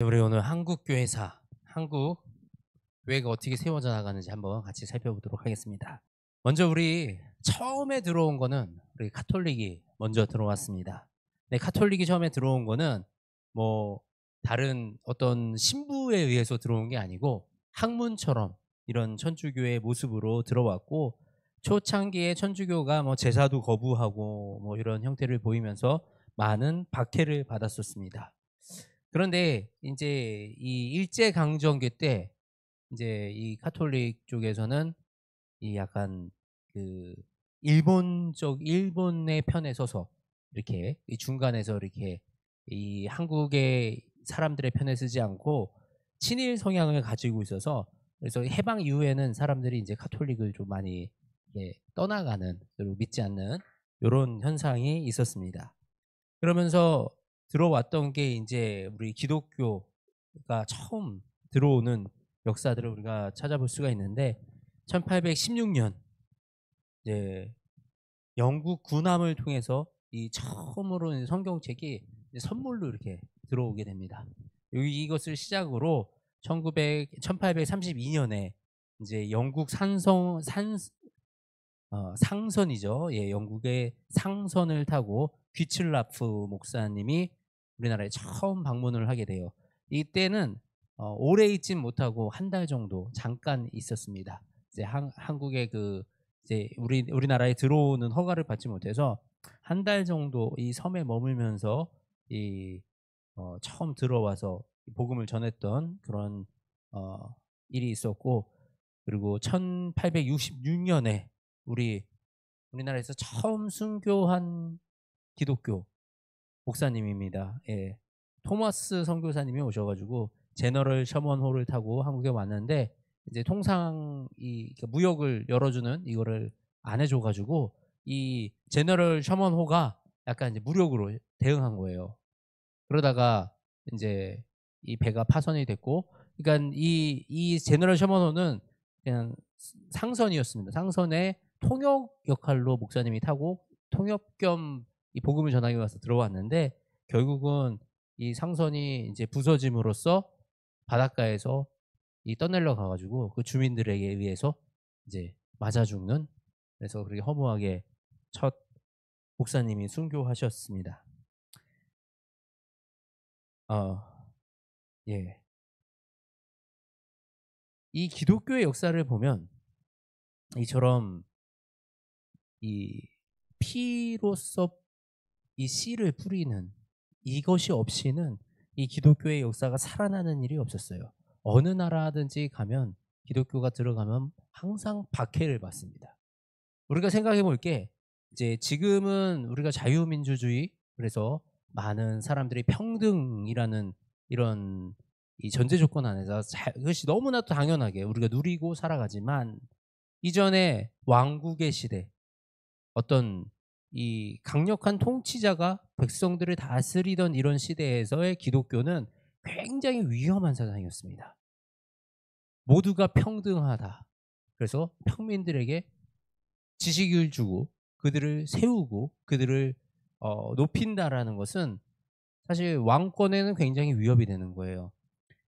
우리 오늘 한국 교회사, 한국 교회가 어떻게 세워져 나가는지 한번 같이 살펴보도록 하겠습니다. 먼저 우리 처음에 들어온 거는 우리 가톨릭이 먼저 들어왔습니다. 네, 가톨릭이 처음에 들어온 거는 뭐 다른 어떤 신부에 의해서 들어온 게 아니고 학문처럼 이런 천주교의 모습으로 들어왔고, 초창기에 천주교가 뭐 제사도 거부하고 뭐 이런 형태를 보이면서 많은 박해를 받았었습니다. 그런데 인제 이 일제 강점기 때 인제 이 가톨릭 쪽에서는 이 약간 그 일본의 편에 서서 이렇게 이 중간에서 이렇게 이 한국의 사람들의 편에 서지 않고 친일 성향을 가지고 있어서, 그래서 해방 이후에는 사람들이 인제 가톨릭을 좀 많이 떠나가는, 그리고 믿지 않는 요런 현상이 있었습니다. 그러면서 들어왔던 게 인제 우리 기독교가 처음 들어오는 역사들을 우리가 찾아볼 수가 있는데, 1816년 이제 영국 군함을 통해서 이 처음으로 성경책이 이제 선물로 이렇게 들어오게 됩니다. 이것을 시작으로 1832 년에 인제 영국 상선이죠. 예, 영국의 상선을 타고 귀칠라프 목사님이 우리나라에 처음 방문을 하게 돼요. 이때는 오래 있진 못하고 한 달 정도 잠깐 있었습니다. 이제 한국의 이제 우리나라에 들어오는 허가를 받지 못해서 한 달 정도 이 섬에 머물면서 이 처음 들어와서 복음을 전했던 그런 어 일이 있었고, 그리고 1866 년에 우리나라에서 처음 순교한 기독교 목사님입니다. 예. 토마스 선교사님이 오셔 가지고 제너럴 셔먼호를 타고 한국에 왔는데, 이제 통상 무역을 열어주는 이거를 안 해줘 가지고 이 제너럴 셔먼호가 약간 이제 무력으로 대응한 거예요. 그러다가 인제 이 배가 파손이 됐고, 그러니깐 이 제너럴 셔먼호는 그냥 상선이었습니다. 상선의 통역 역할로 목사님이 타고 통역 겸 이 복음을 전하기 위해서 들어왔는데, 결국은 이 상선이 인제 부서짐으로써 바닷가에서 떠내려 가 가지고 그 주민들에게 의해서 이제 맞아 죽는, 그래서 그렇게 허무하게 첫 목사님이 순교하셨습니다. 어 예. 이 기독교의 역사를 보면 이처럼 이 피로써 이 씨를 뿌리는 이것이 없이는 이 기독교의 역사가 살아나는 일이 없었어요. 어느 나라든지 가면 기독교가 들어가면 항상 박해를 받습니다. 우리가 생각해 볼 게, 이제 지금은 우리가 자유민주주의, 그래서 많은 사람들이 평등이라는 이런 이 전제 조건 안에서 그것이 너무나도 당연하게 우리가 누리고 살아가지만, 이전에 왕국의 시대, 어떤 이 강력한 통치자가 백성들을 다스리던 이런 시대에서의 기독교는 굉장히 위험한 사상이었습니다. 모두가 평등하다. 그래서 평민들에게 지식을 주고 그들을 세우고 그들을 높인다라는 것은 사실 왕권에는 굉장히 위협이 되는 거예요.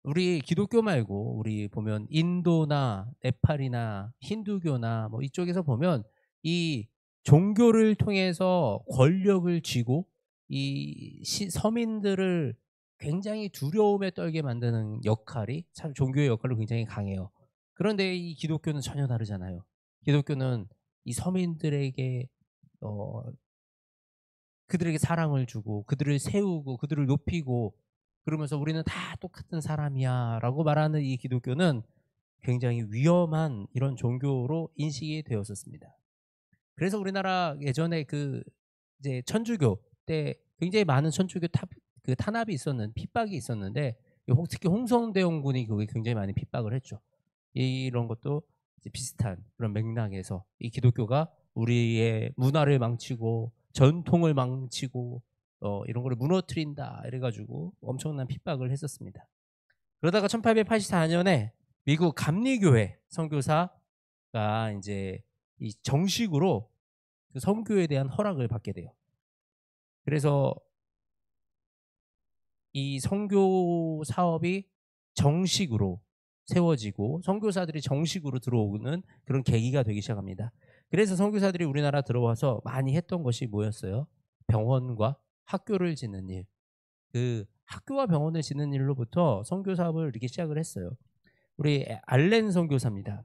우리 기독교 말고 우리 보면 인도나 네팔이나 힌두교나 뭐 이쪽에서 보면 이 종교를 통해서 권력을 쥐고 서민들을 굉장히 두려움에 떨게 만드는 역할이 참 종교의 역할로 굉장히 강해요. 그런데 이 기독교는 전혀 다르잖아요. 기독교는 이 서민들에게 어 그들에게 사랑을 주고 그들을 세우고 그들을 높이고, 그러면서 "우리는 다 똑같은 사람이야."라고 말하는 이 기독교는 굉장히 위험한 이런 종교로 인식이 되었었습니다. 그래서 우리나라 예전에 이제 천주교 때 굉장히 많은 천주교 탄압이 핍박이 있었는데, 특히 홍성대원군이 그게 굉장히 많이 핍박을 했죠. 이런 것도 이제 비슷한 그런 맥락에서 이 기독교가 우리의 문화를 망치고 전통을 망치고 이런 거를 무너뜨린다 이래 가지고 엄청난 핍박을 했었습니다. 그러다가 1884 년에 미국 감리교회 선교사가 인제 이 정식으로 그 선교에 대한 허락을 받게 돼요. 그래서 이 선교 사업이 정식으로 세워지고 선교사들이 정식으로 들어오는 그런 계기가 되기 시작합니다. 그래서 선교사들이 우리나라 들어와서 많이 했던 것이 뭐였어요? 병원과 학교를 짓는 일. 그 학교와 병원을 짓는 일로부터 선교 사업을 이렇게 시작을 했어요. 우리 알렌 선교사입니다.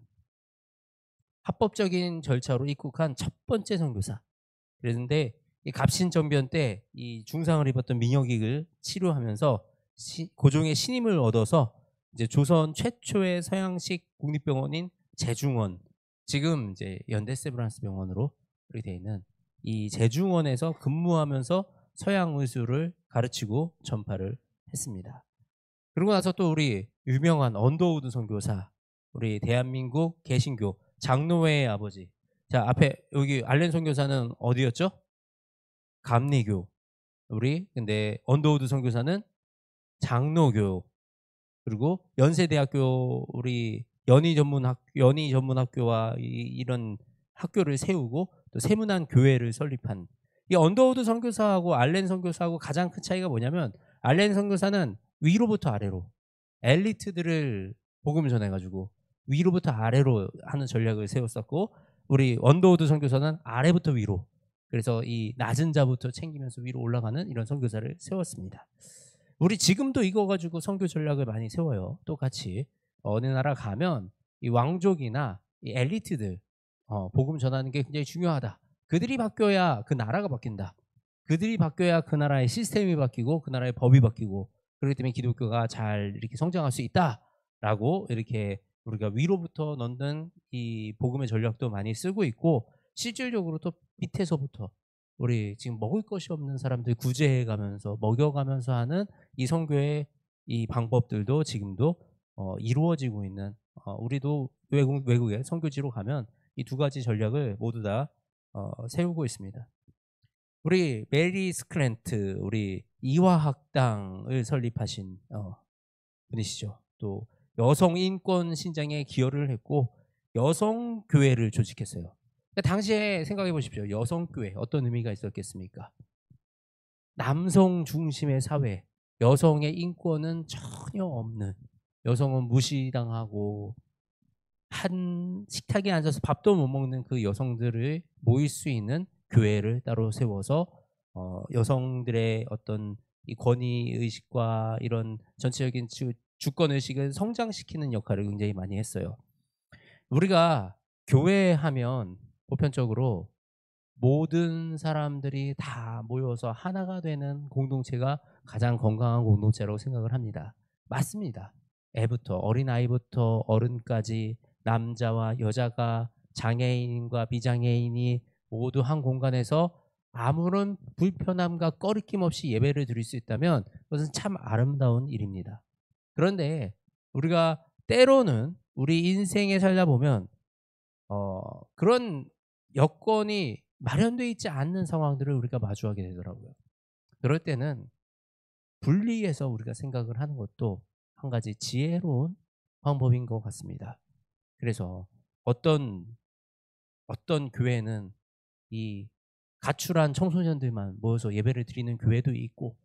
합법적인 절차로 입국한 첫 번째 선교사. 그랬는데 이 갑신정변 때 이 중상을 입었던 민혁익을 치료하면서 고종의 신임을 얻어서 이제 조선 최초의 서양식 국립병원인 제중원, 지금 이제 현대세브란스 병원으로 그렇게 돼 있는 이 제중원에서 근무하면서 서양 의술을 가르치고 전파를 했습니다. 그러고 나서 또 우리 유명한 언더우드 선교사, 우리 대한민국 개신교 장로회의 아버지. 자, 앞에 여기 알렌 선교사는 어디였죠? 감리교. 우리 근데 언더우드 선교사는 장로교. 그리고 연세대학교 우리 연희 전문학교와 이런 학교를 세우고 또 세문안 교회를 설립한 이 언더우드 선교사하고 알렌 선교사하고 가장 큰 차이가 뭐냐면 알렌 선교사는 위로부터 아래로 엘리트들을 복음을 전해가지고 위로부터 아래로 하는 전략을 세웠었고 우리 언더우드 선교사는 아래부터 위로 그래서 이 낮은 자부터 챙기면서 위로 올라가는 이런 선교사를 세웠습니다. 우리 지금도 이거 가지고 선교 전략을 많이 세워요. 똑같이 어느 나라 가면 이 왕족이나 이 엘리트들 복음 전하는 게 굉장히 중요하다. 그들이 바뀌어야 그 나라가 바뀐다. 그들이 바뀌어야 그 나라의 시스템이 바뀌고 그 나라의 법이 바뀌고 그렇기 때문에 기독교가 잘 이렇게 성장할 수 있다라고 이렇게 우리가 위로부터 넣는 이 복음의 전략도 많이 쓰고 있고 실질적으로 또 밑에서부터 우리 지금 먹을 것이 없는 사람들 구제해가면서 먹여가면서 하는 이 선교의 이 방법들도 지금도 이루어지고 있는 우리도 외국에 선교지로 가면 이 두 가지 전략을 모두 다 세우고 있습니다. 우리 메리 스클랜트 우리 이화학당을 설립하신 분이시죠. 또 여성 인권 신장에 기여를 했고 여성 교회를 조직했어요. 그러니까 당시에 생각해 보십시오. 여성 교회 어떤 의미가 있었겠습니까? 남성 중심의 사회, 여성의 인권은 전혀 없는, 여성은 무시당하고 한 식탁에 앉아서 밥도 못 먹는 그 여성들을 모일 수 있는 교회를 따로 세워서 여성들의 어떤 이 권위 의식과 이런 전체적인 주권 의식을 성장시키는 역할을 굉장히 많이 했어요. 우리가 교회 하면 보편적으로 모든 사람들이 다 모여서 하나가 되는 공동체가 가장 건강한 공동체라고 생각을 합니다. 맞습니다. 애부터 어린아이부터 어른까지 남자와 여자가 장애인과 비장애인이 모두 한 공간에서 아무런 불편함과 꺼리낌 없이 예배를 드릴 수 있다면 그것은 참 아름다운 일입니다. 그런데 우리가 때로는 우리 인생에 살다 보면 그런 여건이 마련되어 있지 않는 상황들을 우리가 마주하게 되더라고요. 그럴 때는 분리해서 우리가 생각을 하는 것도 한 가지 지혜로운 방법인 것 같습니다. 그래서 어떤 교회는 이 가출한 청소년들만 모여서 예배를 드리는 교회도 있고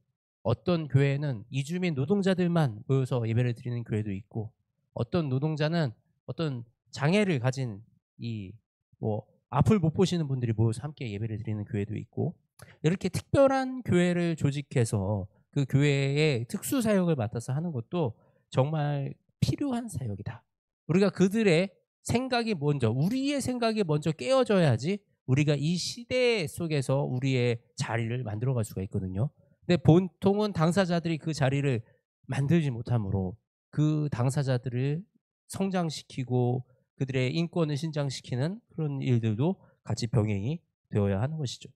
어떤 교회는 이주민 노동자들만 모여서 예배를 드리는 교회도 있고 어떤 노동자는 어떤 장애를 가진 이 뭐 앞을 못 보시는 분들이 모여서 함께 예배를 드리는 교회도 있고 이렇게 특별한 교회를 조직해서 그 교회의 특수 사역을 맡아서 하는 것도 정말 필요한 사역이다. 우리가 그들의 생각이 먼저 우리의 생각이 먼저 깨어져야지 우리가 이 시대 속에서 우리의 자리를 만들어갈 수가 있거든요. 근데 보통은 당사자들이 그 자리를 만들지 못하므로 그 당사자들을 성장시키고 그들의 인권을 신장시키는 그런 일들도 같이 병행이 되어야 하는 것이죠.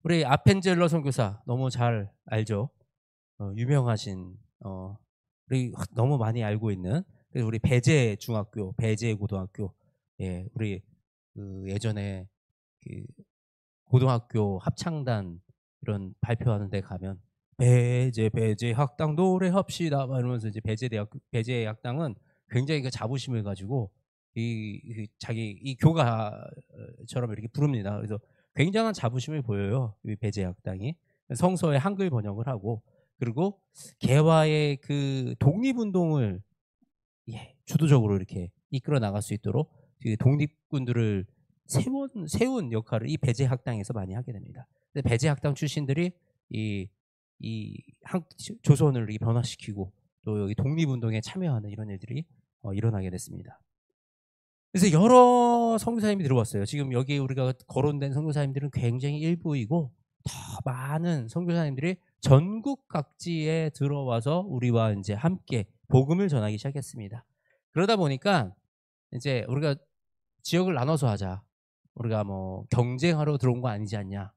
우리 아펜젤러 선교사 너무 잘 알죠. 유명하신 우리 너무 많이 알고 있는 우리 배재 중학교, 배재 고등학교, 예, 우리 그 예전에 그 고등학교 합창단 이런 발표하는 데 가면 배재 학당 노래합시다 막 이러면서 이제 배재 학당은 굉장히 그 자부심을 가지고 자기 이 교가처럼 이렇게 부릅니다. 그래서 굉장한 자부심을 보여요. 이 배재 학당이 성서의 한글 번역을 하고 그리고 개화의 그 독립운동을 주도적으로 이렇게 이끌어 나갈 수 있도록 그 독립군들을 세운 역할을 이 배제학당에서 많이 하게 됩니다. 근데 배제학당 출신들이 조선을 이렇게 변화시키고 또 여기 독립운동에 참여하는 이런 일들이 일어나게 됐습니다. 그래서 여러 선교사님이 들어왔어요. 지금 여기 우리가 거론된 선교사님들은 굉장히 일부이고 더 많은 선교사님들이 전국 각지에 들어와서 우리와 이제 함께 복음을 전하기 시작했습니다. 그러다 보니까 이제 우리가 지역을 나눠서 하자. 우리가 뭐 경쟁하러 들어온 거 아니지 않냐.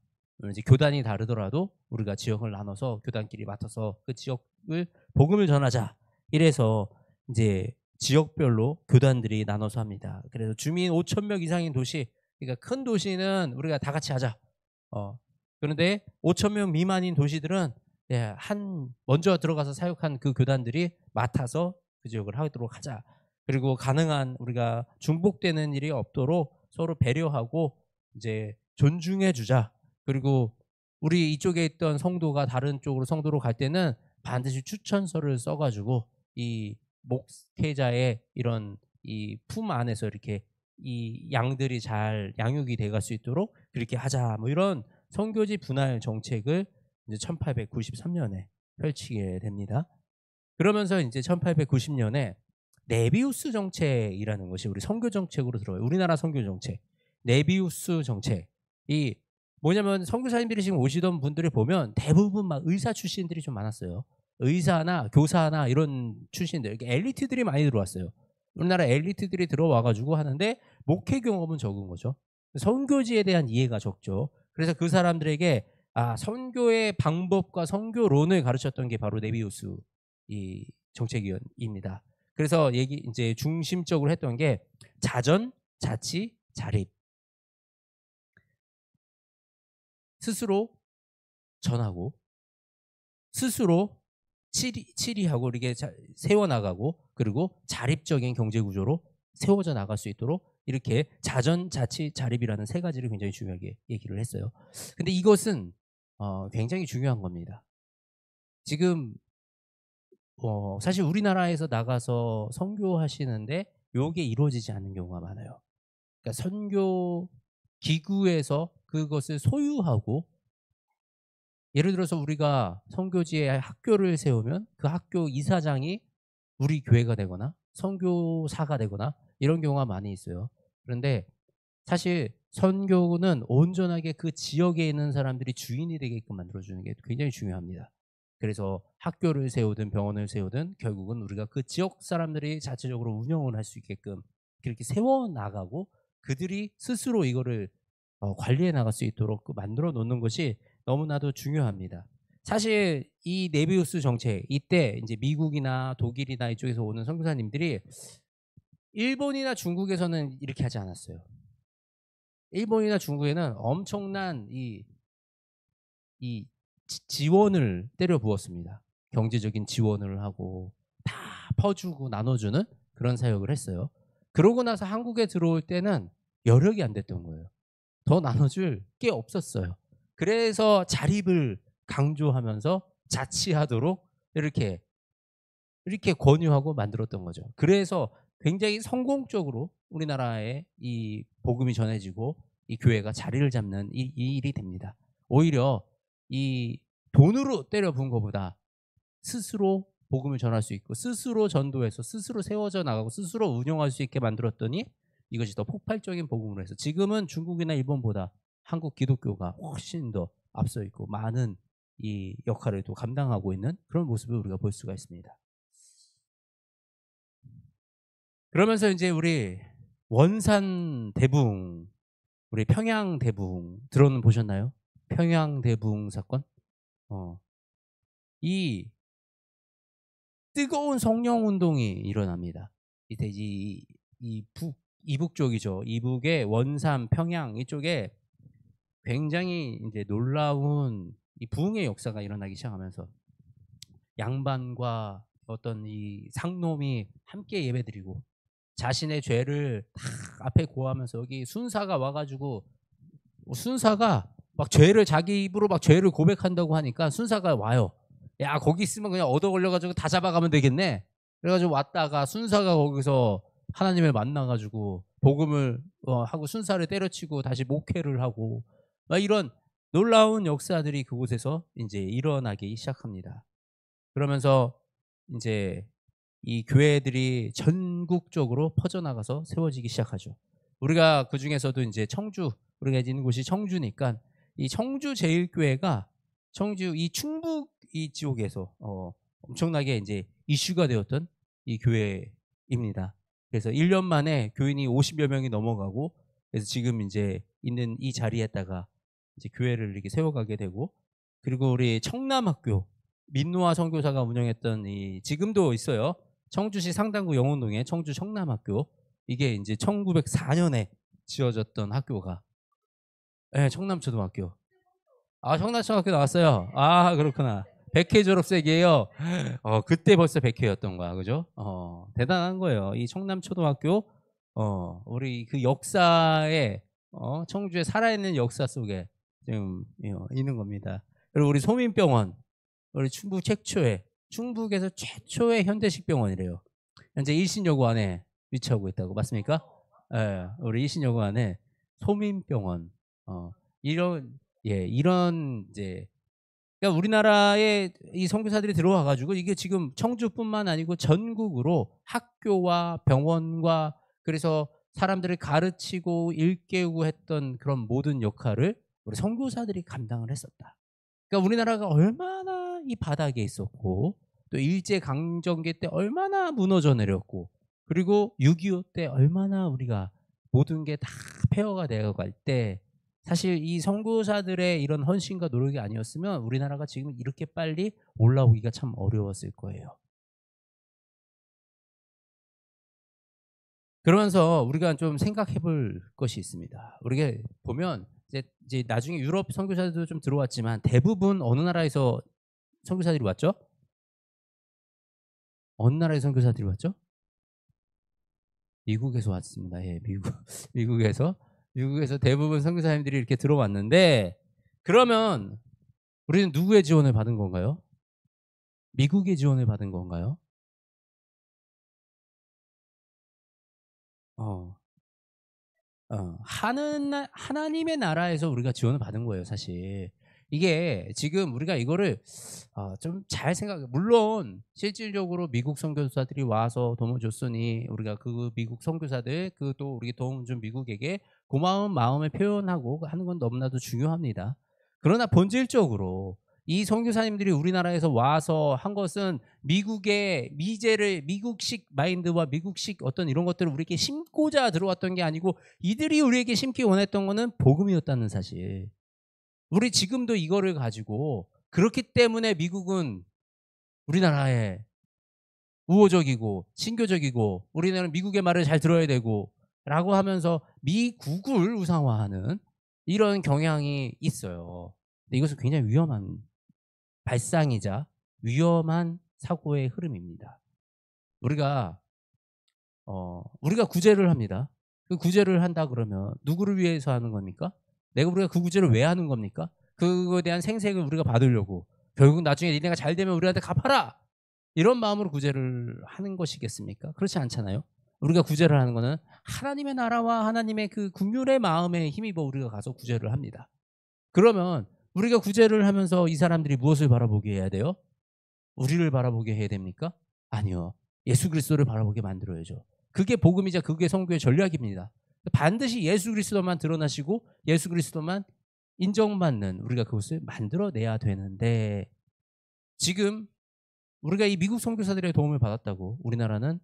이제 교단이 다르더라도 우리가 지역을 나눠서 교단끼리 맡아서 그 지역을 복음을 전하자. 이래서 이제 지역별로 교단들이 나눠서 합니다. 그래서 주민 5,000명 이상인 도시, 그러니까 큰 도시는 우리가 다 같이 하자. 그런데 5,000명 미만인 도시들은 먼저 들어가서 사역한 그 교단들이 맡아서 그 지역을 하도록 하자. 그리고 가능한 우리가 중복되는 일이 없도록 서로 배려하고 이제 존중해 주자. 그리고 우리 이쪽에 있던 성도가 다른 쪽으로 성도로 갈 때는 반드시 추천서를 써가지고 이 목회자의 이런 이 품 안에서 이렇게 이 양들이 잘 양육이 돼갈 수 있도록 그렇게 하자. 뭐 이런 선교지 분할 정책을 이제 1893년에 펼치게 됩니다. 그러면서 이제 1890년에 네비우스 정책이라는 것이 우리 선교 정책으로 들어요. 우리나라 선교 정책. 네비우스 정책이 뭐냐면 선교사님들이 지금 오시던 분들이 보면 대부분 막 의사 출신들이 좀 많았어요. 의사나 교사나 이런 출신들, 엘리트들이 많이 들어왔어요. 우리나라 엘리트들이 들어와가지고 하는데 목회 경험은 적은 거죠. 선교지에 대한 이해가 적죠. 그래서 그 사람들에게 선교의 방법과 선교론을 가르쳤던 게 바로 네비우스 이 정책입니다. 그래서 이제 중심적으로 했던 게 자전, 자치, 자립. 스스로 전하고 스스로 치리하고 이렇게 세워나가고 그리고 자립적인 경제구조로 세워져 나갈 수 있도록 이렇게 자전, 자치, 자립이라는 세 가지를 굉장히 중요하게 얘기를 했어요. 근데 이것은 굉장히 중요한 겁니다. 지금 사실 우리나라에서 나가서 선교하시는데 이게 이루어지지 않는 경우가 많아요. 그러니까 선교 기구에서 그것을 소유하고 예를 들어서 우리가 선교지에 학교를 세우면 그 학교 이사장이 우리 교회가 되거나 선교사가 되거나 이런 경우가 많이 있어요. 그런데 사실 선교는 온전하게 그 지역에 있는 사람들이 주인이 되게끔 만들어주는 게 굉장히 중요합니다. 그래서 학교를 세우든 병원을 세우든 결국은 우리가 그 지역 사람들이 자체적으로 운영을 할 수 있게끔 그렇게 세워나가고 그들이 스스로 이거를 관리해 나갈 수 있도록 만들어 놓는 것이 너무나도 중요합니다. 사실 이 네비우스 정책 이때 이제 미국이나 독일이나 이쪽에서 오는 선교사님들이 일본이나 중국에서는 이렇게 하지 않았어요. 일본이나 중국에는 엄청난 이 지원을 때려 부었습니다. 경제적인 지원을 하고 다 퍼주고 나눠주는 그런 사역을 했어요. 그러고 나서 한국에 들어올 때는 여력이 안 됐던 거예요. 더 나눠줄 게 없었어요. 그래서 자립을 강조하면서 자치하도록 이렇게 권유하고 만들었던 거죠. 그래서 굉장히 성공적으로 우리나라에 이 복음이 전해지고 이 교회가 자리를 잡는 이 일이 됩니다. 오히려 이 돈으로 때려 부은 것보다 스스로 복음을 전할 수 있고 스스로 전도해서 스스로 세워져 나가고 스스로 운영할 수 있게 만들었더니 이것이 더 폭발적인 복음으로 해서 지금은 중국이나 일본보다 한국 기독교가 훨씬 더 앞서 있고 많은 이 역할을 또 감당하고 있는 그런 모습을 우리가 볼 수가 있습니다. 그러면서 이제 우리 원산 대붕, 우리 평양 대붕 보셨나요? 평양 대붕 사건? 이 뜨거운 성령 운동이 일어납니다. 이때 이북 쪽이죠. 이북의 원산, 평양 이쪽에 굉장히 이제 놀라운 이 부흥의 역사가 일어나기 시작하면서 양반과 어떤 이 상놈이 함께 예배드리고 자신의 죄를 다 앞에 고하면서 여기 순사가 와가지고 순사가 막 죄를 자기 입으로 막 죄를 고백한다고 하니까 순사가 와요. 야 거기 있으면 그냥 얻어 걸려가지고 다 잡아가면 되겠네. 그래가지고 왔다가 순사가 거기서 하나님을 만나가지고 복음을 하고 순사를 때려치고 다시 목회를 하고 막 이런 놀라운 역사들이 그곳에서 이제 일어나기 시작합니다. 그러면서 이제 이 교회들이 전국적으로 퍼져나가서 세워지기 시작하죠. 우리가 그 중에서도 이제 청주, 우리가 있는 곳이 청주니까 이 청주 제일교회가 청주 이 충북 이 지역에서 엄청나게 이제 이슈가 되었던 이 교회입니다. 그래서 1년 만에 교인이 50여 명이 넘어가고, 그래서 지금 이제 있는 이 자리에다가 이제 교회를 이렇게 세워가게 되고, 그리고 우리 청남학교 민노아 선교사가 운영했던 이 지금도 있어요. 청주시 상당구 영혼동에 청주 청남학교, 이게 이제 1904년에 지어졌던 학교가 청남초등학교. 아, 청남초등학교 나왔어요. 아, 그렇구나. 백회 졸업생이에요. 그때 벌써 백회였던 거야, 그죠? 대단한 거예요. 이 청남초등학교, 우리 그 역사에, 청주의 살아있는 역사 속에 지금 있는 겁니다. 그리고 우리 소민병원, 우리 충북에서 최초의 현대식 병원이래요. 현재 일신여고 안에 위치하고 있다고. 맞습니까? 예, 우리 일신여고 안에 소민병원, 이런 이제, 그러니까 우리나라에 이 선교사들이 들어와 가지고 이게 지금 청주뿐만 아니고 전국으로 학교와 병원과, 그래서 사람들을 가르치고 일깨우고 했던 그런 모든 역할을 우리 선교사들이 감당을 했었다. 그러니까 우리나라가 얼마나 이 바닥에 있었고, 또 일제 강점기 때 얼마나 무너져 내렸고, 그리고 6.25 때 얼마나 우리가 모든 게 다 폐허가 되어 갈 때, 사실 이 선교사들의 이런 헌신과 노력이 아니었으면 우리나라가 지금 이렇게 빨리 올라오기가 참 어려웠을 거예요. 그러면서 우리가 좀 생각해 볼 것이 있습니다. 우리가 보면 이제 나중에 유럽 선교사들도 좀 들어왔지만 대부분 어느 나라에서 선교사들이 왔죠? 어느 나라의 선교사들이 왔죠? 미국에서 왔습니다. 예, 미국에서 대부분 선교사님들이 이렇게 들어왔는데, 그러면 우리는 누구의 지원을 받은 건가요? 미국의 지원을 받은 건가요? 어, 하나님의 나라에서 우리가 지원을 받은 거예요, 사실. 이게 지금 우리가 이거를 좀 잘 물론 실질적으로 미국 선교사들이 와서 도움을 줬으니 우리가 그 미국 선교사들, 그 또 우리 도움 준 미국에게 고마운 마음을 표현하고 하는 건 너무나도 중요합니다. 그러나 본질적으로 이 선교사님들이 우리나라에서 와서 한 것은 미국의 미국식 마인드와 미국식 어떤 이런 것들을 우리에게 심고자 들어왔던 게 아니고, 이들이 우리에게 심기 원했던 거는 복음이었다는 사실. 우리 지금도 이거를 가지고, 그렇기 때문에 미국은 우리나라에 우호적이고 친교적이고 우리나라는 미국의 말을 잘 들어야 되고 라고 하면서 미국을 우상화하는 이런 경향이 있어요. 근데 이것은 굉장히 위험한 발상이자 위험한 사고의 흐름입니다. 우리가 구제를 합니다. 그 구제를 한다 그러면 누구를 위해서 하는 겁니까? 우리가 그 구제를 왜 하는 겁니까? 그거에 대한 생색을 우리가 받으려고, 결국 나중에 니네가 잘 되면 우리한테 갚아라, 이런 마음으로 구제를 하는 것이겠습니까? 그렇지 않잖아요. 우리가 구제를 하는 거는 하나님의 나라와 하나님의 그 긍휼의 마음에 힘입어 우리가 가서 구제를 합니다. 그러면 우리가 구제를 하면서 이 사람들이 무엇을 바라보게 해야 돼요? 우리를 바라보게 해야 됩니까? 아니요. 예수 그리스도를 바라보게 만들어야죠. 그게 복음이자 그게 선교의 전략입니다. 반드시 예수 그리스도만 드러나시고 예수 그리스도만 인정받는 우리가 그것을 만들어내야 되는데, 지금 우리가 이 미국 선교사들의 도움을 받았다고 우리나라는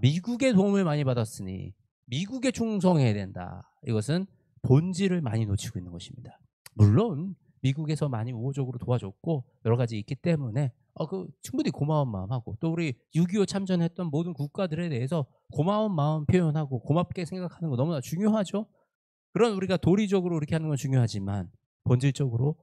미국의 도움을 많이 받았으니 미국에 충성해야 된다. 이것은 본질을 많이 놓치고 있는 것입니다. 물론 미국에서 많이 우호적으로 도와줬고 여러 가지 있기 때문에 충분히 고마운 마음하고, 또 우리 6.25 참전했던 모든 국가들에 대해서 고마운 마음 표현하고 고맙게 생각하는 거 너무나 중요하죠. 그런 우리가 도리적으로 이렇게 하는 건 중요하지만, 본질적으로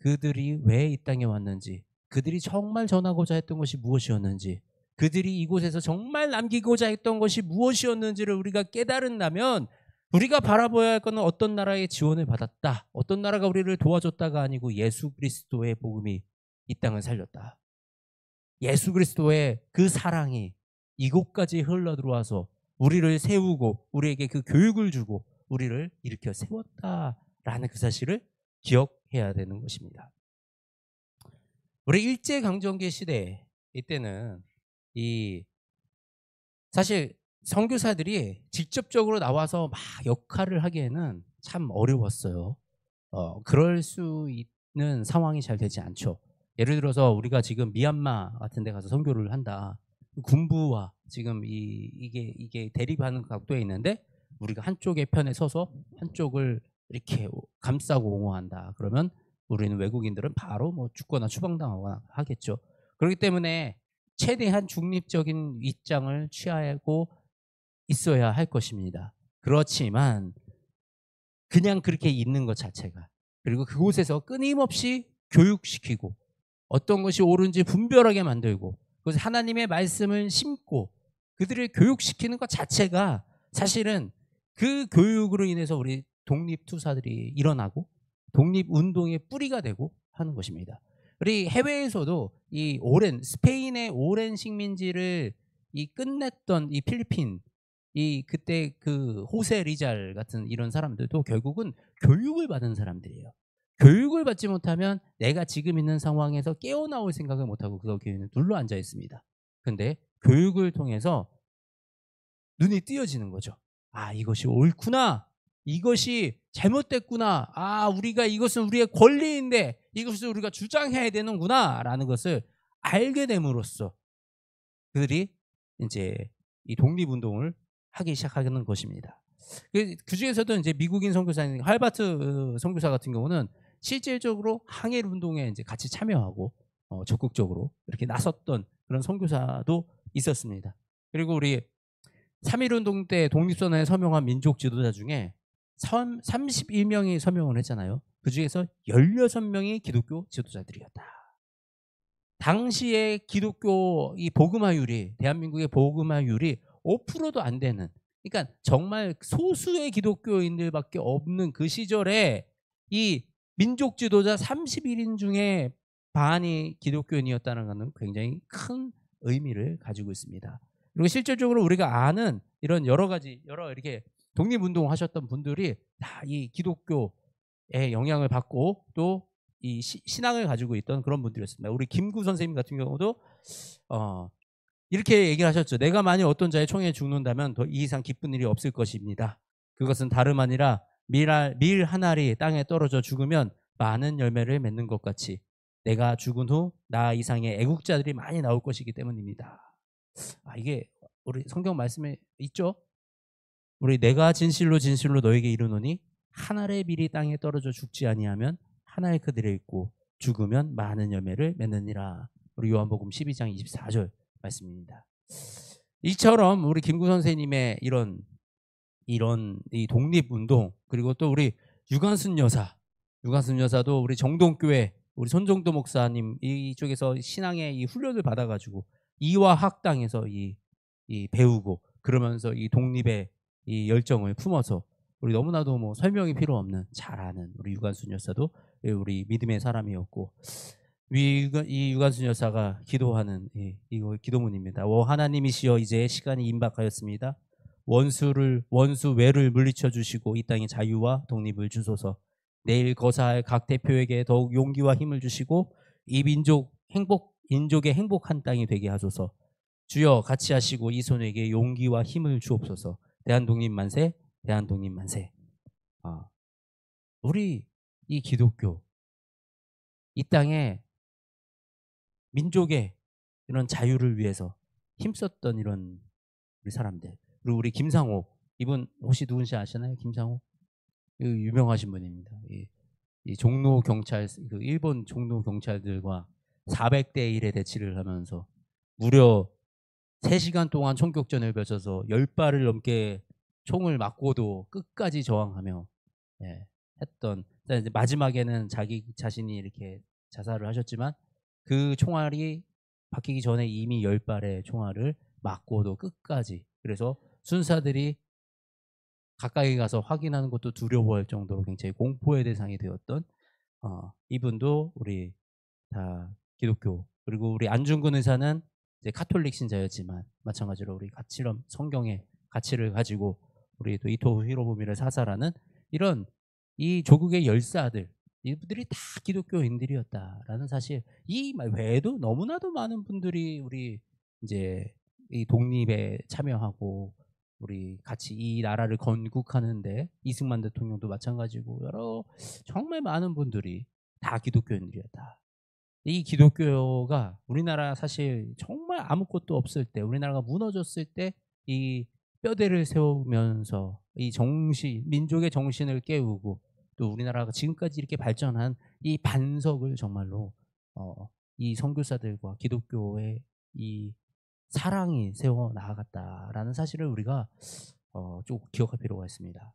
그들이 왜 이 땅에 왔는지, 그들이 정말 전하고자 했던 것이 무엇이었는지, 그들이 이곳에서 정말 남기고자 했던 것이 무엇이었는지를 우리가 깨달은다면, 우리가 바라봐야 할 것은 어떤 나라의 지원을 받았다, 어떤 나라가 우리를 도와줬다가 아니고 예수 그리스도의 복음이 이 땅을 살렸다. 예수 그리스도의 그 사랑이 이곳까지 흘러 들어와서 우리를 세우고 우리에게 그 교육을 주고 우리를 일으켜 세웠다라는 그 사실을 기억해야 되는 것입니다. 우리 일제강점기 시대 이때는 이 사실 선교사들이 직접적으로 나와서 막 역할을 하기에는 참 어려웠어요. 그럴 수 있는 상황이 잘 되지 않죠. 예를 들어서 우리가 지금 미얀마 같은 데 가서 선교를 한다. 군부와 지금 이게 대립하는 각도에 있는데 우리가 한쪽의 편에 서서 한쪽을 이렇게 감싸고 옹호한다. 그러면 우리는 외국인들은 바로 뭐 죽거나 추방당하거나 하겠죠. 그렇기 때문에 최대한 중립적인 입장을 취하고 있어야 할 것입니다. 그렇지만 그냥 그렇게 있는 것 자체가, 그리고 그곳에서 끊임없이 교육시키고 어떤 것이 옳은지 분별하게 만들고 그것을 하나님의 말씀을 심고 그들을 교육시키는 것 자체가 사실은 그 교육으로 인해서 우리 독립투사들이 일어나고 독립운동의 뿌리가 되고 하는 것입니다. 우리 해외에서도 이 오랜 스페인의 오랜 식민지를 끝냈던 이 필리핀 그때 그 호세 리잘 같은 이런 사람들도 결국은 교육을 받은 사람들이에요. 교육을 받지 못하면 내가 지금 있는 상황에서 깨어나올 생각을 못하고 거기에는 눌러 앉아 있습니다. 근데 교육을 통해서 눈이 띄어지는 거죠. 아, 이것이 옳구나. 이것이 잘못됐구나. 아, 우리가 이것은 우리의 권리인데 이것을 우리가 주장해야 되는구나. 라는 것을 알게 됨으로써 그들이 이제 이 독립운동을 하기 시작하는 것입니다. 그 중에서도 이제 미국인 선교사인 할바트 선교사 같은 경우는 실질적으로 항일 운동에 이제 같이 참여하고 적극적으로 이렇게 나섰던 그런 선교사도 있었습니다. 그리고 우리 3.1운동 때 독립선언에 서명한 민족 지도자 중에 31명이 서명을 했잖아요. 그 중에서 16명이 기독교 지도자들이었다. 당시에 기독교 이 복음화율이, 대한민국의 복음화율이 5%도 안 되는, 그러니까 정말 소수의 기독교인들밖에 없는 그 시절에 이 민족 지도자 31인 중에 반이 기독교인이었다는 것은 굉장히 큰 의미를 가지고 있습니다. 그리고 실질적으로 우리가 아는 이런 여러 이렇게 독립운동 하셨던 분들이 다 이 기독교의 영향을 받고 또 이 신앙을 가지고 있던 그런 분들이었습니다. 우리 김구 선생님 같은 경우도 이렇게 얘기를 하셨죠. 내가 만일 어떤 자의 총에 죽는다면 더 이 이상 기쁜 일이 없을 것입니다. 그것은 다름 아니라 밀 한 알이 땅에 떨어져 죽으면 많은 열매를 맺는 것 같이 내가 죽은 후 나 이상의 애국자들이 많이 나올 것이기 때문입니다. 이게 우리 성경 말씀에 있죠. 우리 내가 진실로 진실로 너에게 이르노니 한 알의 밀이 땅에 떨어져 죽지 아니하면 한 알 그들에 있고 죽으면 많은 열매를 맺느니라. 우리 요한복음 12장 24절 말씀입니다. 이처럼 우리 김구 선생님의 이런 이 독립운동, 그리고 또 우리 유관순 여사도 우리 정동교회 우리 손정도 목사님 이쪽에서 신앙의 이 훈련을 받아가지고 이화 학당에서 이 배우고 그러면서 이 독립의 이 열정을 품어서 우리 너무나도 뭐 설명이 필요 없는 잘 아는 우리 유관순 여사도 우리 믿음의 사람이었고, 이 유관순 여사가 기도하는 이거 기도문입니다. 오 하나님이시여 이제 시간이 임박하였습니다. 원수 외를 물리쳐 주시고 이 땅에 자유와 독립을 주소서. 내일 거사할 각 대표에게 더욱 용기와 힘을 주시고 이 민족의 행복한 땅이 되게 하소서. 주여 같이 하시고 이 손에게 용기와 힘을 주옵소서. 대한독립 만세, 대한독립 만세. 우리 이 기독교 이 땅에 민족의 이런 자유를 위해서 힘썼던 이런 우리 사람들. 그리고 우리 김상호, 이분 혹시 누군지 아시나요? 김상호 유명하신 분입니다. 이 종로 경찰, 그 일본 종로 경찰들과 400대 1의 대치를 하면서 무려 3시간 동안 총격전을 펼쳐서 10발을 넘게 총을 맞고도 끝까지 저항하며 했던, 이제 마지막에는 자기 자신이 이렇게 자살을 하셨지만 그 총알이 박히기 전에 이미 10발의 총알을 맞고도 끝까지, 그래서 순사들이 가까이 가서 확인하는 것도 두려워할 정도로 굉장히 공포의 대상이 되었던 이분도 우리 다 기독교, 그리고 우리 안중근 의사는 이제 카톨릭 신자였지만 마찬가지로 우리 가치럼 성경의 가치를 가지고 우리 또 이토 히로부미를 사살하는 이런 이 조국의 열사들, 이분들이 다 기독교인들이었다라는 사실, 이 외에도 너무나도 많은 분들이 우리 이제 이 독립에 참여하고 우리 같이 이 나라를 건국하는데, 이승만 대통령도 마찬가지고 여러 정말 많은 분들이 다 기독교인들이었다. 이 기독교가 우리나라 사실 정말 아무것도 없을 때, 우리나라가 무너졌을 때 이 뼈대를 세우면서 이 정신, 민족의 정신을 깨우고 또 우리나라가 지금까지 이렇게 발전한 이 반석을 정말로 이 선교사들과 기독교의 이 사랑이 세워 나아갔다라는 사실을 우리가 좀 기억할 필요가 있습니다.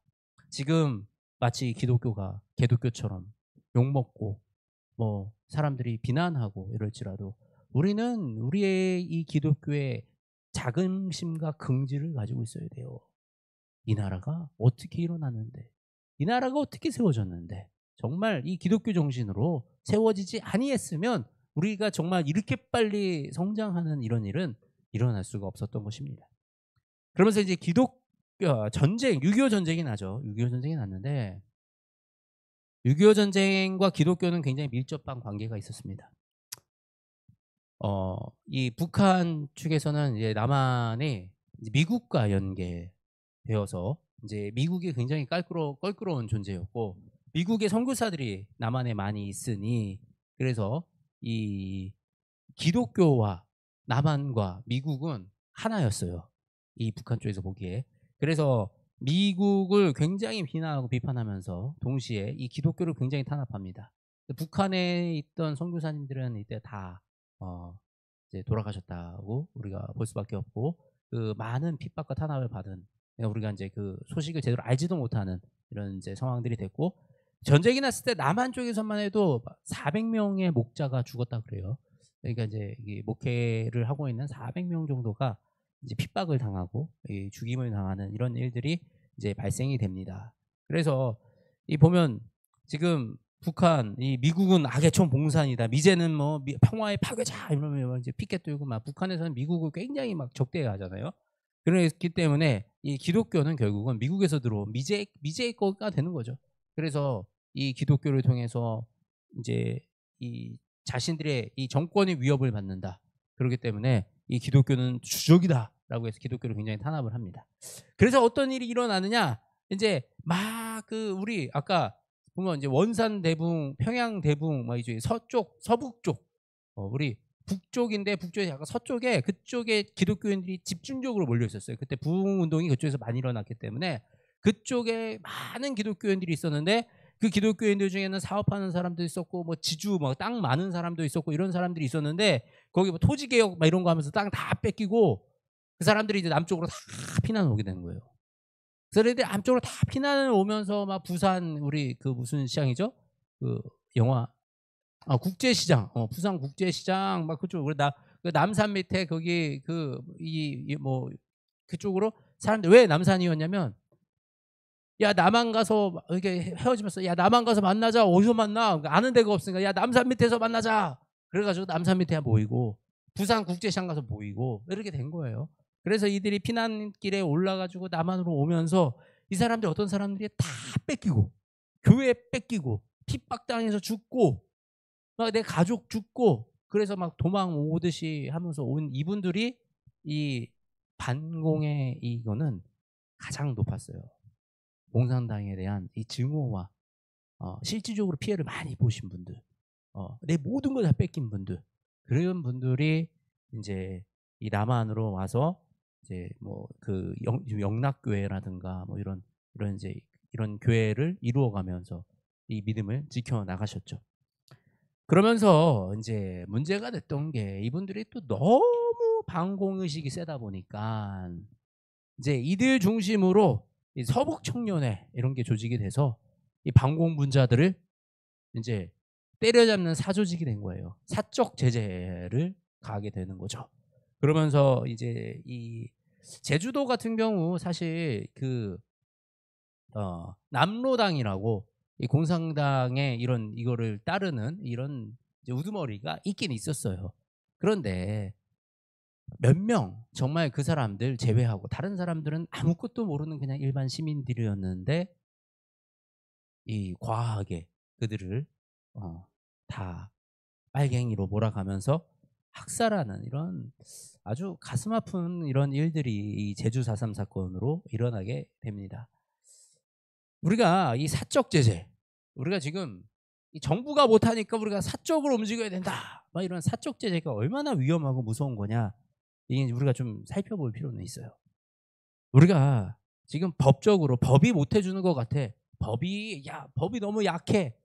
지금 마치 기독교가 개독교처럼 욕먹고 뭐 사람들이 비난하고 이럴지라도, 우리는 우리의 이 기독교의 자긍심과 긍지를 가지고 있어야 돼요. 이 나라가 어떻게 일어났는데, 이 나라가 어떻게 세워졌는데, 정말 이 기독교 정신으로 세워지지 아니했으면 우리가 정말 이렇게 빨리 성장하는 이런 일은 일어날 수가 없었던 것입니다. 그러면서 이제 전쟁, 6.25 전쟁이 나죠. 6.25 전쟁이 났는데 6.25 전쟁과 기독교는 굉장히 밀접한 관계가 있었습니다. 이 북한 측에서는 이제 남한이 이제 미국과 연계되어서 이제 미국이 굉장히 껄끄러운 존재였고, 미국의 선교사들이 남한에 많이 있으니, 그래서 이 기독교와 남한과 미국은 하나였어요. 이 북한 쪽에서 보기에. 그래서 미국을 굉장히 비난하고 비판하면서 동시에 이 기독교를 굉장히 탄압합니다. 북한에 있던 선교사님들은 이때 다 이제 돌아가셨다고 우리가 볼 수밖에 없고, 그 많은 핍박과 탄압을 받은, 우리가 이제 그 소식을 제대로 알지도 못하는 이런 이제 상황들이 됐고, 전쟁이 났을 때 남한 쪽에서만 해도 400명의 목자가 죽었다 그래요. 그러니까 이제 이 목회를 하고 있는 400명 정도가 이제 핍박을 당하고 죽임을 당하는 이런 일들이 이제 발생이 됩니다. 그래서 이 보면 지금 북한, 이 미국은 악의 총봉산이다, 미제는 뭐 평화의 파괴자 이러면 이제 피켓 들고 막 북한에서는 미국을 굉장히 막 적대하잖아요. 그렇기 때문에 이 기독교는 결국은 미국에서 들어온 미제의 거가 되는 거죠. 그래서 이 기독교를 통해서 이제 이 자신들의 이 정권의 위협을 받는다. 그렇기 때문에 이 기독교는 주적이다라고 해서 기독교를 굉장히 탄압을 합니다. 그래서 어떤 일이 일어나느냐? 이제 막 그 우리 아까 보면 이제 원산 대붕, 평양 대붕, 막 이제 서쪽, 서북 쪽, 우리 북쪽인데 북쪽에 약간 서쪽에, 그쪽에 기독교인들이 집중적으로 몰려 있었어요. 그때 부흥 운동이 그쪽에서 많이 일어났기 때문에 그쪽에 많은 기독교인들이 있었는데, 그 기독교인들 중에는 사업하는 사람도 있었고 뭐 지주 막 땅 많은 사람도 있었고 이런 사람들이 있었는데, 거기 뭐 토지 개혁 막 이런 거 하면서 땅 다 뺏기고 그 사람들이 이제 남쪽으로 다 피난을 오게 되는 거예요. 그래서 애들이 남쪽으로 다 피난을 오면서 막 부산, 우리 그 무슨 시장이죠? 그 영화 국제시장, 부산 국제시장 막 그쪽, 그 남산 밑에 거기 그 이 뭐 그쪽으로 사람들, 왜 남산이었냐면, 야 남한 가서 이렇게 헤어지면서, 야 남한 가서 만나자. 어디서 만나? 아는 데가 없으니까 야 남산 밑에서 만나자. 그래가지고 남산 밑에 모이고 부산 국제시장 가서 모이고 이렇게 된 거예요. 그래서 이들이 피난길에 올라가지고 남한으로 오면서 이 사람들, 어떤 사람들이 다 뺏기고 교회 뺏기고 핍박당해서 죽고 막 내 가족 죽고, 그래서 막 도망 오듯이 하면서 온 이분들이 이 반공의 이거는 가장 높았어요. 공산당에 대한 이 증오와 실질적으로 피해를 많이 보신 분들, 내 모든 걸 다 뺏긴 분들, 그런 분들이 이제 이 남한으로 와서 이제 뭐 그 영락교회라든가 뭐 이런 이제 이런 교회를 이루어가면서 이 믿음을 지켜 나가셨죠. 그러면서 이제 문제가 됐던 게, 이분들이 또 너무 반공의식이 세다 보니까 이제 이들 중심으로 이 서북 청년회 이런 게 조직이 돼서 이 반공분자들을 이제 때려잡는 사조직이 된 거예요. 사적 제재를 가하게 되는 거죠. 그러면서 이제 이 제주도 같은 경우 사실 그 남로당이라고 이 공산당의 이거를 따르는 이런 이제 우두머리가 있긴 있었어요. 그런데 몇 명 정말 그 사람들 제외하고 다른 사람들은 아무것도 모르는 그냥 일반 시민들이었는데 이 과하게 그들을 다 빨갱이로 몰아가면서 학살하는 이런 아주 가슴 아픈 이런 일들이 이 제주 4.3 사건으로 일어나게 됩니다. 우리가 이 사적 제재, 우리가 지금 이 정부가 못하니까 우리가 사적으로 움직여야 된다, 막 이런 사적 제재가 얼마나 위험하고 무서운 거냐, 이게 우리가 좀 살펴볼 필요는 있어요. 우리가 지금 법적으로 법이 못 해주는 것 같아. 법이 너무 약해.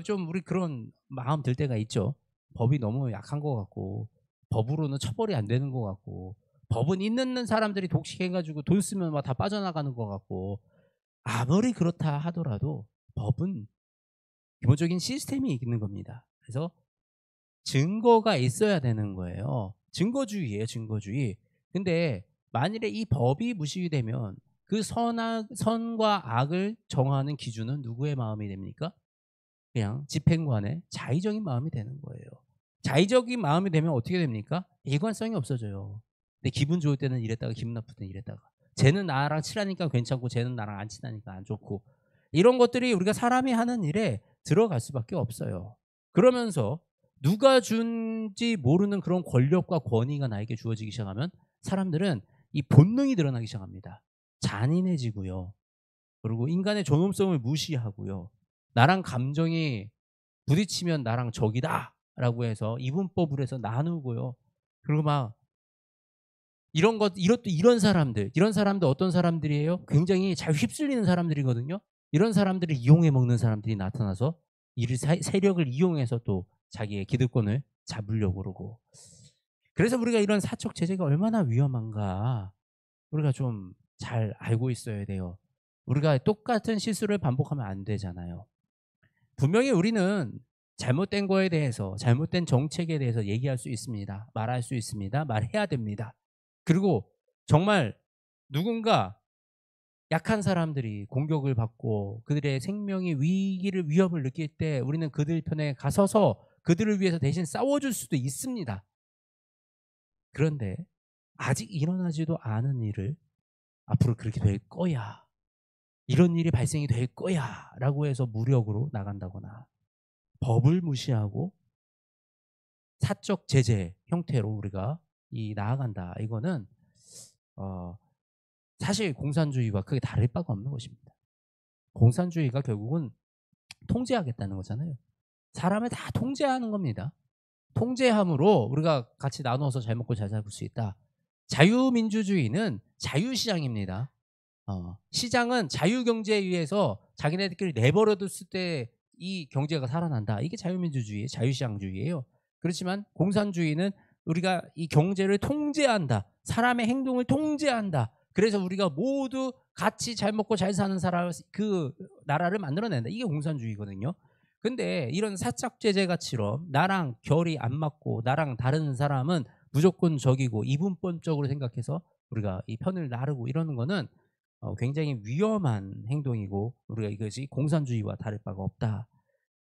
좀 우리 그런 마음 들 때가 있죠. 법이 너무 약한 것 같고, 법으로는 처벌이 안 되는 것 같고, 법은 있는 사람들이 독식해가지고 돈 쓰면 막 다 빠져나가는 것 같고, 아무리 그렇다 하더라도 법은 기본적인 시스템이 있는 겁니다. 그래서 증거가 있어야 되는 거예요. 증거주의예요, 증거주의. 근데 만일에 이 법이 무시가 되면 그 선과 악을 정하는 기준은 누구의 마음이 됩니까? 그냥 집행관의 자의적인 마음이 되는 거예요. 자의적인 마음이 되면 어떻게 됩니까? 일관성이 없어져요. 근데 기분 좋을 때는 이랬다가 기분 나쁠 때는 이랬다가, 쟤는 나랑 친하니까 괜찮고 쟤는 나랑 안 친하니까 안 좋고, 이런 것들이 우리가 사람이 하는 일에 들어갈 수밖에 없어요. 그러면서 누가 준지 모르는 그런 권력과 권위가 나에게 주어지기 시작하면 사람들은 이 본능이 드러나기 시작합니다. 잔인해지고요. 그리고 인간의 존엄성을 무시하고요. 나랑 감정이 부딪히면 나랑 적이다 라고 해서 이분법을 해서 나누고요. 그리고 막 이런 사람들 어떤 사람들이에요? 굉장히 잘 휩쓸리는 사람들이거든요. 이런 사람들을 이용해 먹는 사람들이 나타나서 세력을 이용해서 또 자기의 기득권을 잡으려고 그러고. 그래서 우리가 이런 사적 제재가 얼마나 위험한가 우리가 좀 잘 알고 있어야 돼요. 우리가 똑같은 실수를 반복하면 안 되잖아요. 분명히 우리는 잘못된 거에 대해서, 잘못된 정책에 대해서 얘기할 수 있습니다. 말할 수 있습니다. 말해야 됩니다. 그리고 정말 누군가 약한 사람들이 공격을 받고 그들의 생명의 위험을 느낄 때 우리는 그들 편에 가서서 그들을 위해서 대신 싸워줄 수도 있습니다. 그런데 아직 일어나지도 않은 일을 앞으로 그렇게 될 거야, 이런 일이 발생이 될 거야 라고 해서 무력으로 나간다거나 법을 무시하고 사적 제재 형태로 우리가 나아간다, 이거는 사실 공산주의와 크게 다를 바가 없는 것입니다. 공산주의가 결국은 통제하겠다는 거잖아요. 사람을 다 통제하는 겁니다. 통제함으로 우리가 같이 나누어서 잘 먹고 잘 살 수 있다. 자유민주주의는 자유시장입니다. 시장은 자유경제에 의해서 자기네들끼리 내버려뒀을 때 이 경제가 살아난다. 이게 자유민주주의, 자유시장주의예요. 그렇지만 공산주의는 우리가 이 경제를 통제한다. 사람의 행동을 통제한다. 그래서 우리가 모두 같이 잘 먹고 잘 사는 그 나라를 만들어낸다. 이게 공산주의거든요. 근데 이런 사적 제재 가치로 나랑 결이 안 맞고 나랑 다른 사람은 무조건 적이고 이분법적으로 생각해서 우리가 이 편을 나르고 이러는 거는 굉장히 위험한 행동이고, 우리가 이것이 공산주의와 다를 바가 없다.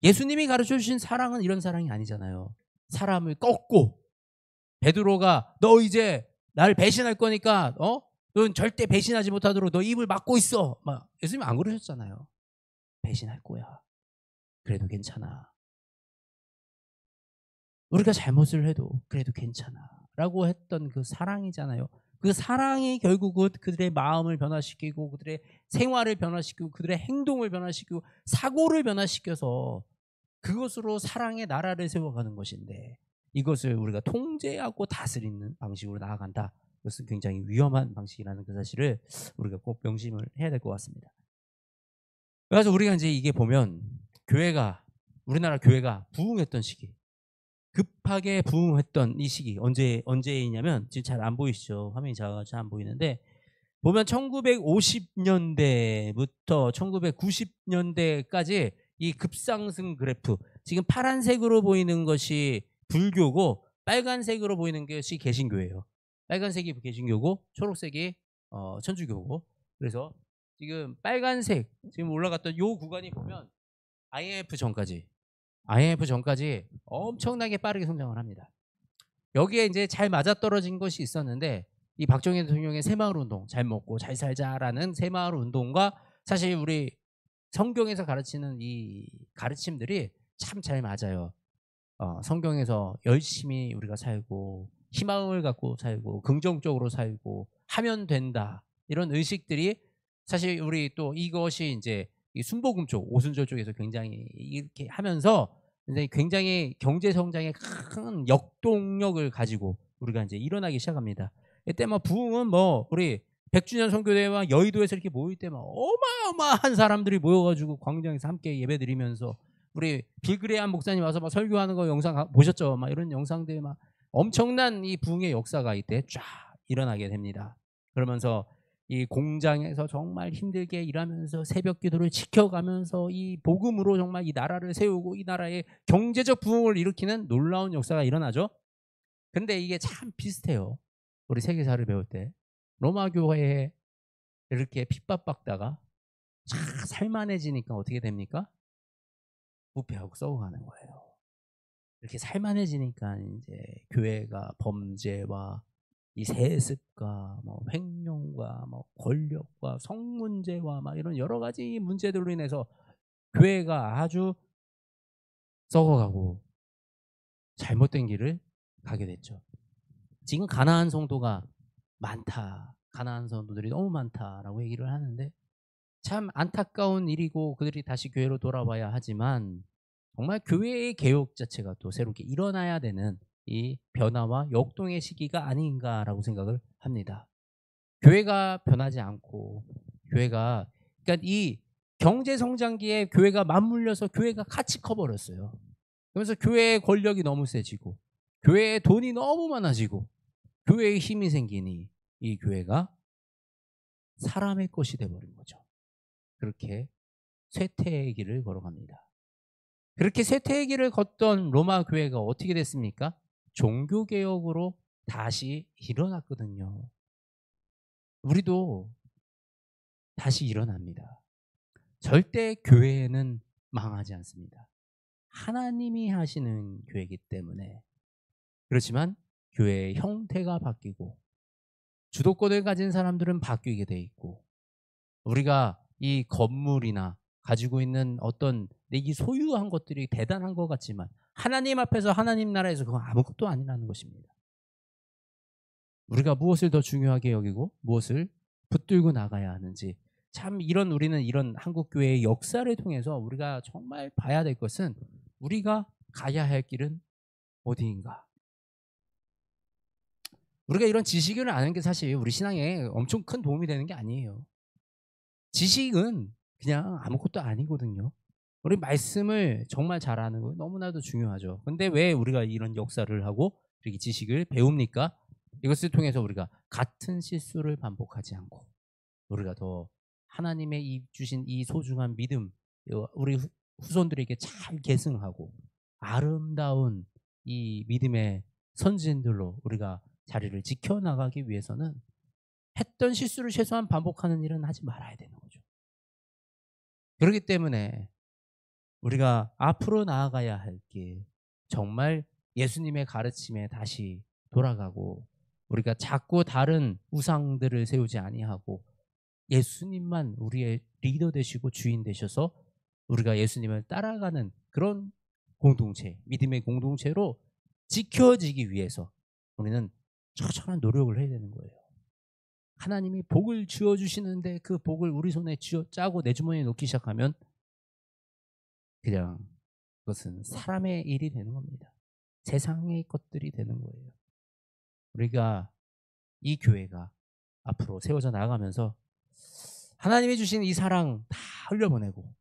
예수님이 가르쳐 주신 사랑은 이런 사랑이 아니잖아요. 사람을 꺾고, 베드로가 너 이제 나를 배신할 거니까 넌 절대 배신하지 못하도록 너 입을 막고 있어, 막 예수님 안 그러셨잖아요. 배신할 거야, 그래도 괜찮아. 우리가 잘못을 해도 그래도 괜찮아 라고 했던 그 사랑이잖아요. 그 사랑이 결국은 그들의 마음을 변화시키고 그들의 생활을 변화시키고 그들의 행동을 변화시키고 사고를 변화시켜서 그것으로 사랑의 나라를 세워가는 것인데, 이것을 우리가 통제하고 다스리는 방식으로 나아간다. 그것은 굉장히 위험한 방식이라는 그 사실을 우리가 꼭 명심을 해야 될 것 같습니다. 그래서 우리가 이제 이게 보면 우리나라 교회가 부흥했던 시기, 급하게 부흥했던 이 시기 언제이냐면, 지금 잘 안 보이시죠? 화면이 작아서 잘 안 보이는데, 보면 1950년대부터 1990년대까지 이 급상승 그래프, 지금 파란색으로 보이는 것이 불교고 빨간색으로 보이는 것이 개신교예요. 빨간색이 개신교고 초록색이 천주교고. 그래서 지금 빨간색 지금 올라갔던 요 구간이 보면 IMF 전까지 IMF 전까지 엄청나게 빠르게 성장을 합니다. 여기에 이제 잘 맞아떨어진 것이 있었는데 이 박정희 대통령의 새마을 운동, 잘 먹고 잘 살자라는 새마을 운동과 사실 우리 성경에서 가르치는 이 가르침들이 참 잘 맞아요. 성경에서 열심히 우리가 살고 희망을 갖고 살고 긍정적으로 살고 하면 된다. 이런 의식들이 사실 우리 또 이것이 이제 이 순복음 쪽, 오순절 쪽에서 굉장히 이렇게 하면서 굉장히 경제 성장에 큰 역동력을 가지고 우리가 이제 일어나기 시작합니다. 이때 뭐 부흥은 뭐 우리 100주년 선교대회와 여의도에서 이렇게 모일 때 막 어마어마한 사람들이 모여가지고 광장에서 함께 예배드리면서 우리 빌그레한 목사님 와서 막 설교하는 거 영상 보셨죠? 막 이런 영상들 막 엄청난 이 부흥의 역사가 이때 쫙 일어나게 됩니다. 그러면서 이 공장에서 정말 힘들게 일하면서 새벽 기도를 지켜가면서 이 복음으로 정말 이 나라를 세우고 이 나라의 경제적 부흥을 일으키는 놀라운 역사가 일어나죠. 근데 이게 참 비슷해요. 우리 세계사를 배울 때 로마 교회에 이렇게 핍박받다가 참 살만해지니까 어떻게 됩니까? 부패하고 썩어가는 거예요. 이렇게 살만해지니까 이제 교회가 범죄와 이 세습과 뭐 횡령과 뭐 권력과 성문제와 막 이런 여러 가지 문제들로 인해서 교회가 아주 썩어가고 잘못된 길을 가게 됐죠. 지금 가나안 성도가 많다. 가나안 성도들이 너무 많다라고 얘기를 하는데 참 안타까운 일이고 그들이 다시 교회로 돌아와야 하지만 정말 교회의 개혁 자체가 또 새롭게 일어나야 되는 이 변화와 역동의 시기가 아닌가라고 생각을 합니다. 교회가 변하지 않고 교회가 그러니까 이 경제 성장기에 교회가 맞물려서 교회가 같이 커버렸어요. 그래서 교회의 권력이 너무 세지고 교회에 돈이 너무 많아지고 교회에 힘이 생기니 이 교회가 사람의 것이 돼버린 거죠. 그렇게 쇠퇴의 길을 걸어갑니다. 그렇게 쇠퇴의 길을 걷던 로마 교회가 어떻게 됐습니까? 종교개혁으로 다시 일어났거든요. 우리도 다시 일어납니다. 절대 교회는 망하지 않습니다. 하나님이 하시는 교회이기 때문에. 그렇지만 교회의 형태가 바뀌고 주도권을 가진 사람들은 바뀌게 돼 있고 우리가 이 건물이나 가지고 있는 어떤 내기 소유한 것들이 대단한 것 같지만 하나님 앞에서 하나님 나라에서 그건 아무것도 아니라는 것입니다. 우리가 무엇을 더 중요하게 여기고 무엇을 붙들고 나가야 하는지 참 우리는 이런 한국교회의 역사를 통해서 우리가 정말 봐야 될 것은 우리가 가야 할 길은 어디인가. 우리가 이런 지식을 아는 게 사실 우리 신앙에 엄청 큰 도움이 되는 게 아니에요. 지식은 그냥 아무것도 아니거든요. 우리 말씀을 정말 잘 아는 거 너무나도 중요하죠. 근데 왜 우리가 이런 역사를 하고 이렇게 지식을 배웁니까? 이것을 통해서 우리가 같은 실수를 반복하지 않고 우리가 더 하나님의 주신 이 소중한 믿음 우리 후손들에게 잘 계승하고 아름다운 이 믿음의 선진들로 우리가 자리를 지켜나가기 위해서는 했던 실수를 최소한 반복하는 일은 하지 말아야 되는 거죠. 그렇기 때문에 우리가 앞으로 나아가야 할 길, 정말 예수님의 가르침에 다시 돌아가고 우리가 자꾸 다른 우상들을 세우지 아니하고 예수님만 우리의 리더 되시고 주인 되셔서 우리가 예수님을 따라가는 그런 공동체, 믿음의 공동체로 지켜지기 위해서 우리는 처절한 노력을 해야 되는 거예요. 하나님이 복을 지어주시는데 그 복을 우리 손에 짜고 내 주머니에 놓기 시작하면 그냥 그것은 사람의 일이 되는 겁니다. 세상의 것들이 되는 거예요. 우리가 이 교회가 앞으로 세워져 나가면서 하나님이 주신 이 사랑 다 흘려보내고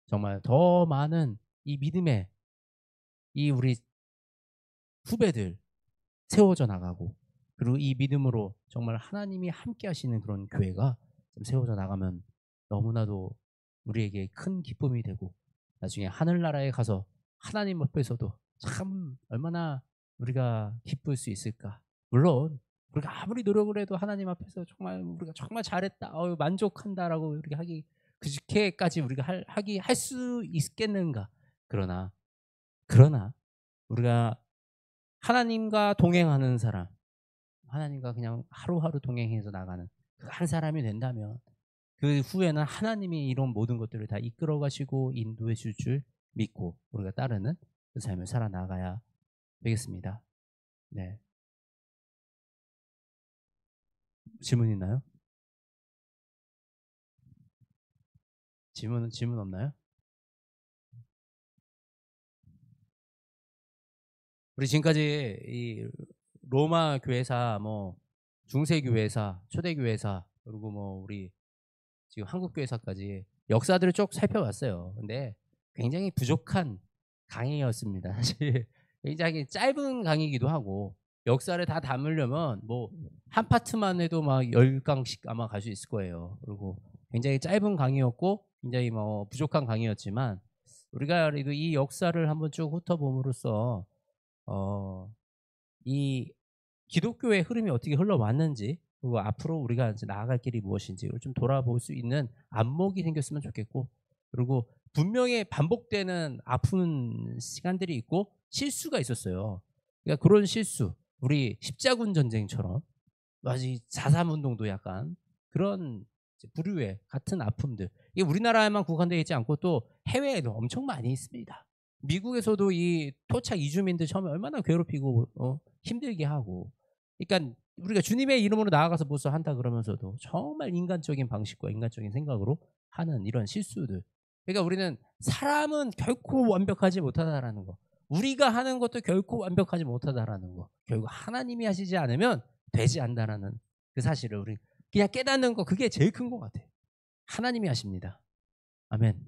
정말 더 많은 이 믿음의 이 우리 후배들 세워져 나가고 그리고 이 믿음으로 정말 하나님이 함께 하시는 그런 교회가 좀 세워져 나가면 너무나도 우리에게 큰 기쁨이 되고 나중에 하늘나라에 가서 하나님 앞에서도 참 얼마나 우리가 기쁠 수 있을까. 물론 우리가 아무리 노력을 해도 하나님 앞에서 정말 우리가 정말 잘했다 만족한다라고 우리가 하기 그렇게까지 우리가 할 수 있겠는가. 그러나 그러나 우리가 하나님과 동행하는 사람, 하나님과 그냥 하루하루 동행해서 나가는 그 한 사람이 된다면 그 후에는 하나님이 이런 모든 것들을 다 이끌어 가시고 인도해 줄 줄 믿고 우리가 따르는 그 삶을 살아나가야 되겠습니다. 네. 질문 있나요? 질문 없나요? 우리 지금까지 이 로마 교회사, 뭐 중세 교회사, 초대 교회사, 그리고 뭐 우리 지금 한국 교회사까지 역사들을 쭉 살펴봤어요. 근데 굉장히 부족한 강의였습니다. 사실 굉장히 짧은 강의이기도 하고 역사를 다 담으려면 뭐 한 파트만 해도 막 10강씩 아마 갈 수 있을 거예요. 그리고 굉장히 짧은 강의였고 굉장히 뭐 부족한 강의였지만 우리가 그래도 이 역사를 한번 쭉 훑어봄으로써 이 기독교의 흐름이 어떻게 흘러왔는지 그리고 앞으로 우리가 이제 나아갈 길이 무엇인지를 좀 돌아볼 수 있는 안목이 생겼으면 좋겠고 그리고 분명히 반복되는 아픈 시간들이 있고 실수가 있었어요. 그러니까 그런 실수 우리 십자군 전쟁처럼 마치 4.3 운동도 약간 그런 부류의 같은 아픔들 이게 우리나라에만 국한되어 있지 않고 또 해외에도 엄청 많이 있습니다. 미국에서도 이 토착 이주민들 처음에 얼마나 괴롭히고 힘들게 하고 그러니까 우리가 주님의 이름으로 나아가서 무엇을 한다 그러면서도 정말 인간적인 방식과 인간적인 생각으로 하는 이런 실수들 그러니까 우리는 사람은 결코 완벽하지 못하다라는 거 우리가 하는 것도 결코 완벽하지 못하다라는 거 결국 하나님이 하시지 않으면 되지 않는다라는 그 사실을 우리 그냥 깨닫는 거 그게 제일 큰 것 같아요. 하나님이 하십니다. 아멘.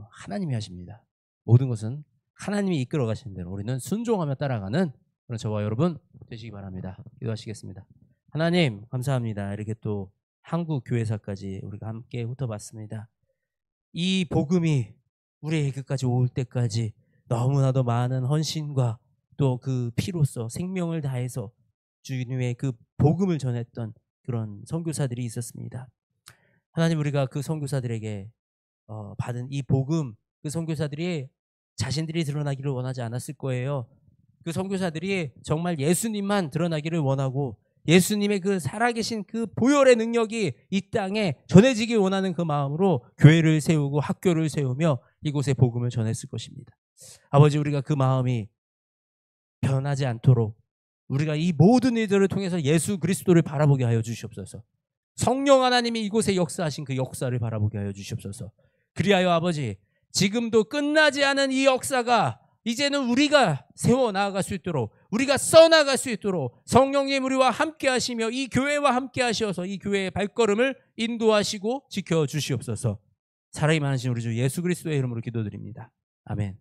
하나님이 하십니다. 모든 것은 하나님이 이끌어 가시는 대로 우리는 순종하며 따라가는 그런 저와 여러분 되시기 바랍니다. 기도하시겠습니다. 하나님 감사합니다. 이렇게 또 한국 교회사까지 우리가 함께 훑어봤습니다. 이 복음이 우리의 끝까지 올 때까지 너무나도 많은 헌신과 또 그 피로써 생명을 다해서 주님의 그 복음을 전했던 그런 선교사들이 있었습니다. 하나님 우리가 그 선교사들에게 받은 이 복음 그 선교사들이 자신들이 드러나기를 원하지 않았을 거예요. 그 선교사들이 정말 예수님만 드러나기를 원하고 예수님의 그 살아계신 그 보혈의 능력이 이 땅에 전해지길 원하는 그 마음으로 교회를 세우고 학교를 세우며 이곳에 복음을 전했을 것입니다. 아버지 우리가 그 마음이 변하지 않도록 우리가 이 모든 일들을 통해서 예수 그리스도를 바라보게 하여 주시옵소서. 성령 하나님이 이곳에 역사하신 그 역사를 바라보게 하여 주시옵소서. 그리하여 아버지 지금도 끝나지 않은 이 역사가 이제는 우리가 세워나갈 수 있도록 우리가 써나갈 수 있도록 성령님 우리와 함께 하시며 이 교회와 함께 하셔서 이 교회의 발걸음을 인도하시고 지켜주시옵소서. 사랑이 많으신 우리 주 예수 그리스도의 이름으로 기도드립니다. 아멘.